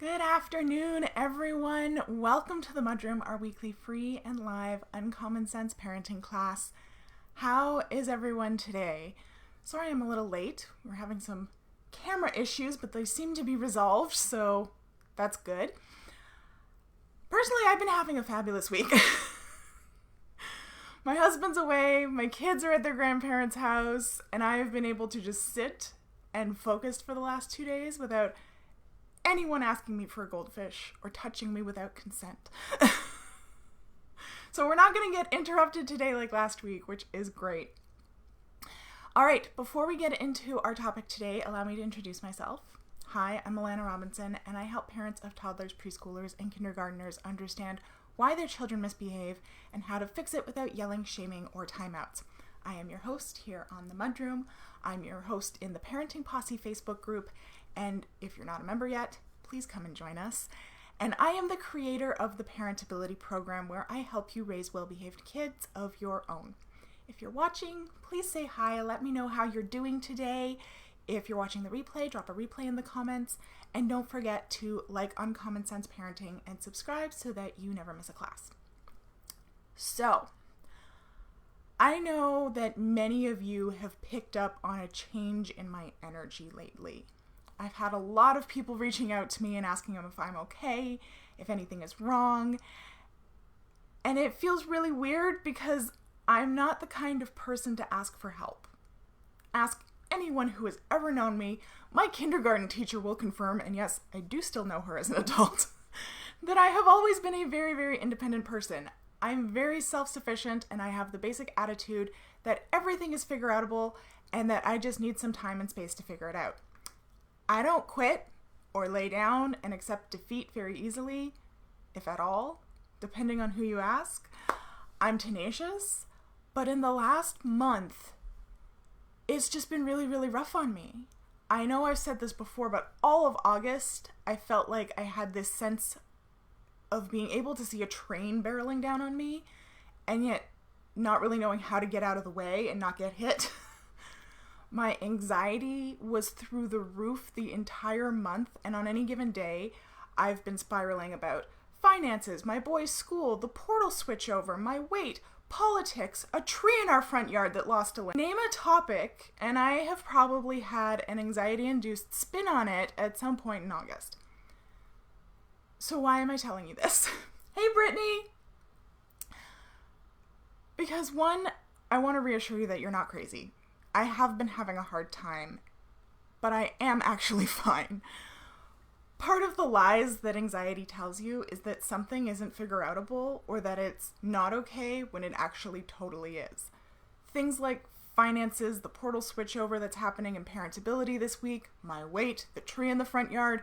Good afternoon, everyone. Welcome to the MudRoom, our weekly free and live uncommon sense parenting class. How is everyone today? Sorry I'm a little late. We're having some camera issues, but they seem to be resolved, so that's good. Personally, I've been having a fabulous week. My husband's away, my kids are at their grandparents' house, and I have been able to just sit and focus for the last 2 days without anyone asking me for a goldfish or touching me without consent. So we're not going to get interrupted today like last week, which is great. All right, before we get into our topic today, allow me to introduce myself. Hi, I'm Allana Robinson, and I help parents of toddlers, preschoolers, and kindergartners understand why their children misbehave and how to fix it without yelling, shaming, or timeouts. I am your host here on the MudRoom. I'm your host in the Parenting Posse Facebook group, and if you're not a member yet, please come and join us. And I am the creator of the Parentability program, where I help you raise well-behaved kids of your own. If you're watching, please say hi. Let me know how you're doing today. If you're watching the replay, drop a replay in the comments. And don't forget to like Uncommon Sense Parenting and subscribe so that you never miss a class. So, I know that many of you have picked up on a change in my energy lately. I've had a lot of people reaching out to me and asking them if I'm okay, if anything is wrong. And it feels really weird because I'm not the kind of person to ask for help. Ask anyone who has ever known me. My kindergarten teacher will confirm, and yes, I do still know her as an adult, that I have always been a very, very independent person. I'm very self-sufficient, and I have the basic attitude that everything is figure-outable and that I just need some time and space to figure it out. I don't quit or lay down and accept defeat very easily, if at all, depending on who you ask. I'm tenacious, but in the last month, it's just been really, really rough on me. I know I've said this before, but all of August, I felt like I had this sense of being able to see a train barreling down on me, and yet not really knowing how to get out of the way and not get hit. My anxiety was through the roof the entire month, and on any given day, I've been spiraling about finances, my boy's school, the portal switchover, my weight, politics, a tree in our front yard that lost a limb. Name a topic, and I have probably had an anxiety-induced spin on it at some point in August. So why am I telling you this? Hey, Brittany! Because one, I want to reassure you that you're not crazy. I have been having a hard time, but I am actually fine. Part of the lies that anxiety tells you is that something isn't figure-outable or that it's not okay when it actually totally is. Things like finances, the portal switchover that's happening in Parentability this week, my weight, the tree in the front yard,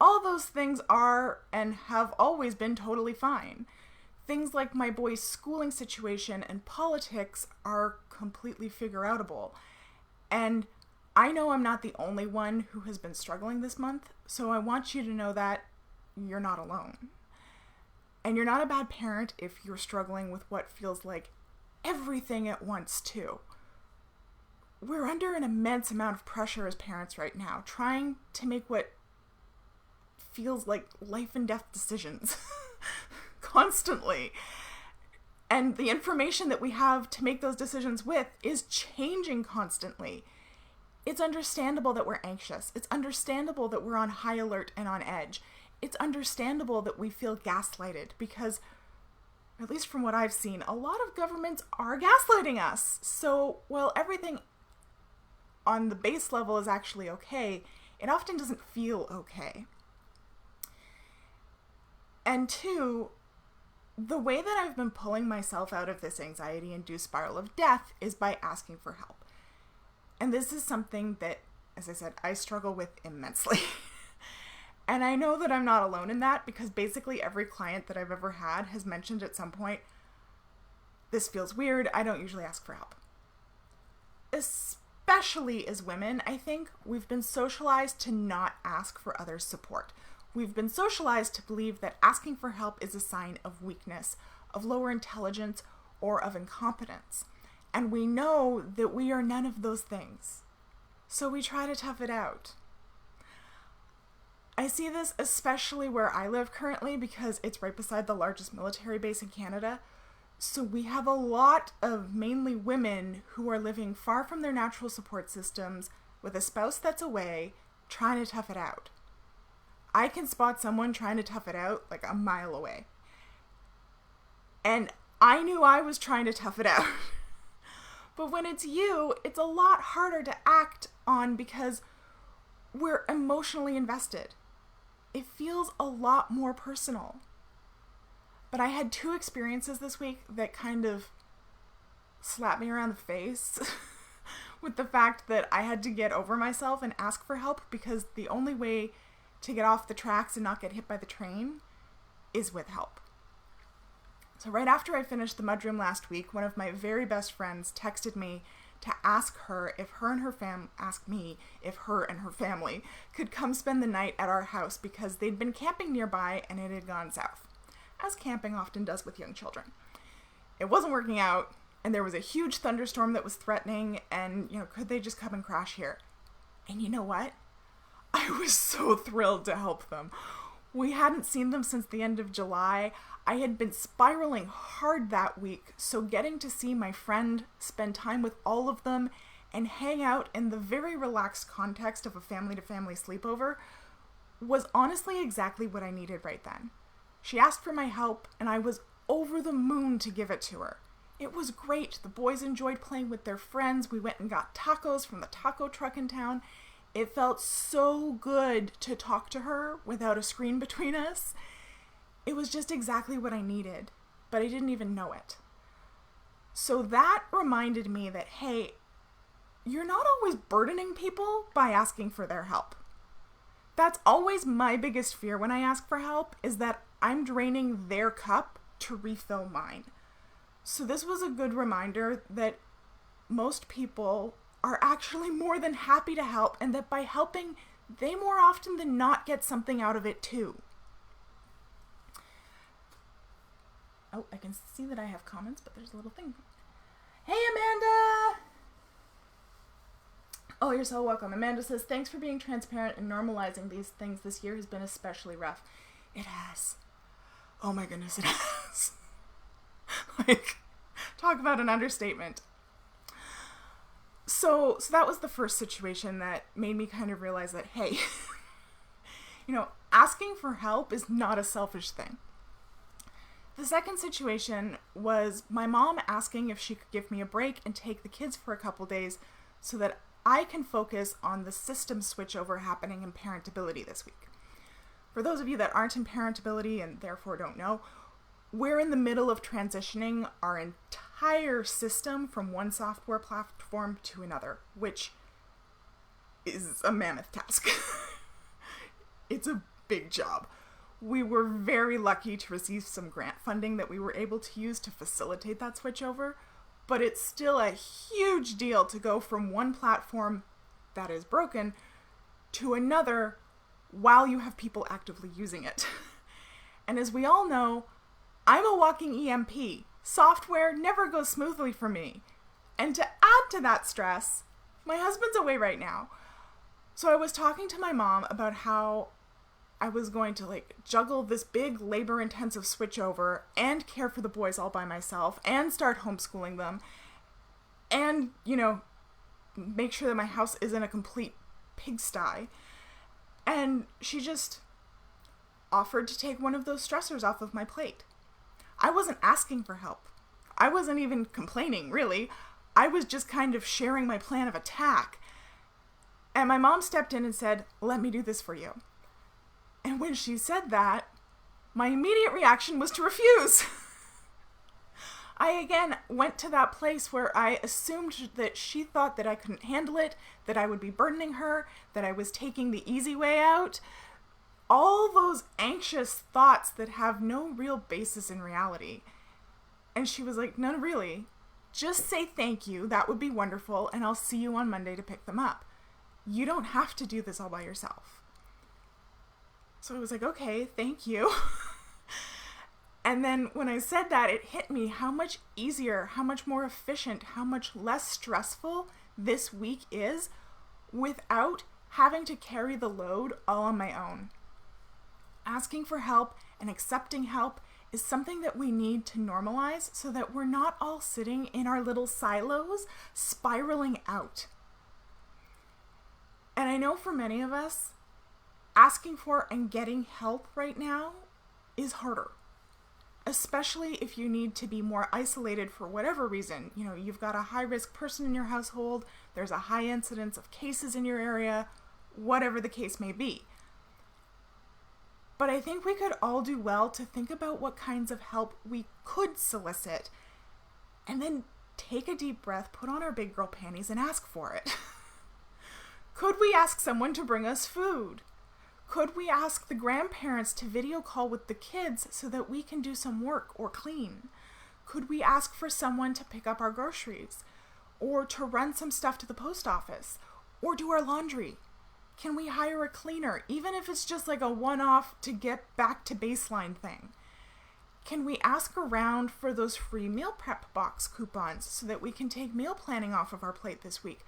all those things are and have always been totally fine. Things like my boy's schooling situation and politics are completely figure-outable. And I know I'm not the only one who has been struggling this month, so I want you to know that you're not alone. And you're not a bad parent if you're struggling with what feels like everything at once, too. We're under an immense amount of pressure as parents right now, trying to make what feels like life and death decisions constantly. And the information that we have to make those decisions with is changing constantly. It's understandable that we're anxious. It's understandable that we're on high alert and on edge. It's understandable that we feel gaslighted because, at least from what I've seen, a lot of governments are gaslighting us. So while everything on the base level is actually okay, it often doesn't feel okay. And two, the way that I've been pulling myself out of this anxiety-induced spiral of death is by asking for help. And this is something that, as I said, I struggle with immensely. And I know that I'm not alone in that because basically every client that I've ever had has mentioned at some point, this feels weird, I don't usually ask for help. Especially as women, I think we've been socialized to not ask for others' support. We've been socialized to believe that asking for help is a sign of weakness, of lower intelligence, or of incompetence. And we know that we are none of those things. So we try to tough it out. I see this especially where I live currently because it's right beside the largest military base in Canada. So we have a lot of mainly women who are living far from their natural support systems with a spouse that's away, trying to tough it out. I can spot someone trying to tough it out like a mile away. And I knew I was trying to tough it out. But when it's you, it's a lot harder to act on because we're emotionally invested. It feels a lot more personal. But I had 2 experiences this week that kind of slapped me around the face with the fact that I had to get over myself and ask for help because the only way to get off the tracks and not get hit by the train is with help. So right after I finished the MudRoom last week, one of my very best friends texted me to ask her if her and her family could come spend the night at our house because they'd been camping nearby and it had gone south, as camping often does with young children. It wasn't working out, and there was a huge thunderstorm that was threatening, and, could they just come and crash here? And you know what? I was so thrilled to help them. We hadn't seen them since the end of July. I had been spiraling hard that week, so getting to see my friend spend time with all of them and hang out in the very relaxed context of a family-to-family sleepover was honestly exactly what I needed right then. She asked for my help, and I was over the moon to give it to her. It was great. The boys enjoyed playing with their friends. We went and got tacos from the taco truck in town. It felt so good to talk to her without a screen between us. It was just exactly what I needed, but I didn't even know it. So that reminded me that, hey, you're not always burdening people by asking for their help. That's always my biggest fear when I ask for help, is that I'm draining their cup to refill mine. So this was a good reminder that most people are actually more than happy to help, and that by helping, they more often than not get something out of it too. Oh, I can see that I have comments, but there's a little thing. Hey, Amanda! Oh, you're so welcome. Amanda says, thanks for being transparent and normalizing these things. This year has been especially rough. It has. Oh my goodness, it has. Talk about an understatement. So that was the first situation that made me kind of realize that, hey, asking for help is not a selfish thing. The second situation was my mom asking if she could give me a break and take the kids for a couple days so that I can focus on the system switchover happening in parentability this week. For those of you that aren't in parentability and therefore don't know, we're in the middle of transitioning our entire system from one software platform to another, which is a mammoth task. It's a big job. We were very lucky to receive some grant funding that we were able to use to facilitate that switchover, but it's still a huge deal to go from one platform that is broken to another while you have people actively using it. And as we all know, I'm a walking EMP. Software never goes smoothly for me. And to add to that stress, my husband's away right now. So I was talking to my mom about how I was going to juggle this big labor-intensive switchover and care for the boys all by myself and start homeschooling them and, make sure that my house isn't a complete pigsty. And she just offered to take one of those stressors off of my plate. I wasn't asking for help. I wasn't even complaining, really. I was just kind of sharing my plan of attack. And my mom stepped in and said, "Let me do this for you." And when she said that, my immediate reaction was to refuse. I again went to that place where I assumed that she thought that I couldn't handle it, that I would be burdening her, that I was taking the easy way out. All those anxious thoughts that have no real basis in reality. And she was like, "No, really. Just say thank you. That would be wonderful. And I'll see you on Monday to pick them up. You don't have to do this all by yourself." So I was like, okay, thank you. And then when I said that, it hit me how much easier, how much more efficient, how much less stressful this week is without having to carry the load all on my own. Asking for help and accepting help is something that we need to normalize so that we're not all sitting in our little silos spiraling out. And I know for many of us, asking for and getting help right now is harder, especially if you need to be more isolated for whatever reason. You know, you've got a high-risk person in your household, there's a high incidence of cases in your area, whatever the case may be. But I think we could all do well to think about what kinds of help we could solicit and then take a deep breath, put on our big girl panties, and ask for it. Could we ask someone to bring us food? Could we ask the grandparents to video call with the kids so that we can do some work or clean? Could we ask for someone to pick up our groceries or to run some stuff to the post office or do our laundry? Can we hire a cleaner, even if it's just like a one-off to get back to baseline thing? Can we ask around for those free meal prep box coupons so that we can take meal planning off of our plate this week?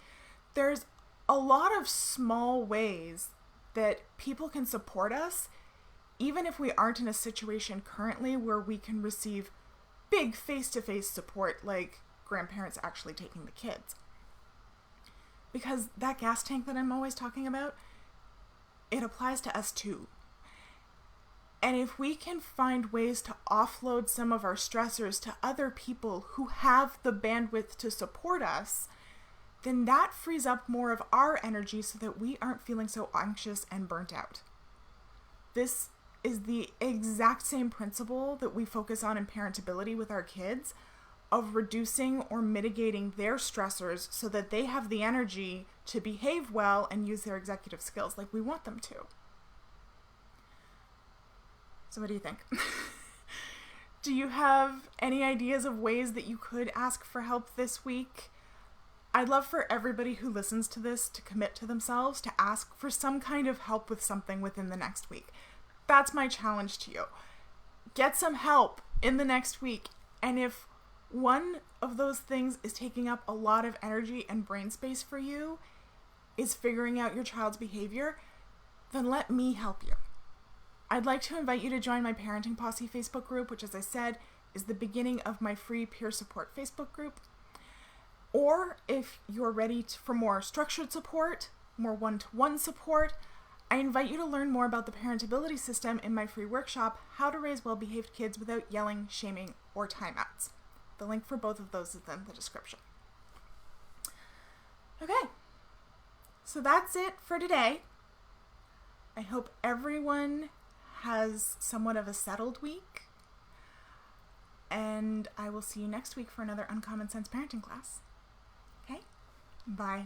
There's a lot of small ways that people can support us, even if we aren't in a situation currently where we can receive big face-to-face support like grandparents actually taking the kids. Because that gas tank that I'm always talking about, it applies to us too. And if we can find ways to offload some of our stressors to other people who have the bandwidth to support us, then that frees up more of our energy so that we aren't feeling so anxious and burnt out. This is the exact same principle that we focus on in parentability with our kids, of reducing or mitigating their stressors so that they have the energy to behave well and use their executive skills like we want them to. So what do you think? Do you have any ideas of ways that you could ask for help this week? I'd love for everybody who listens to this to commit to themselves to ask for some kind of help with something within the next week. That's my challenge to you. Get some help in the next week, and if one of those things is taking up a lot of energy and brain space for you, is figuring out your child's behavior, then let me help you. I'd like to invite you to join my Parenting Posse Facebook group, which, as I said, is the beginning of my free peer support Facebook group. Or if you're ready for more structured support, more one-to-one support, I invite you to learn more about the parentability system in my free workshop, How to Raise Well-Behaved Kids Without Yelling, Shaming, or Timeouts. The link for both of those is in the description. Okay, so that's it for today. I hope everyone has somewhat of a settled week, and I will see you next week for another Uncommon Sense parenting class. Okay, bye.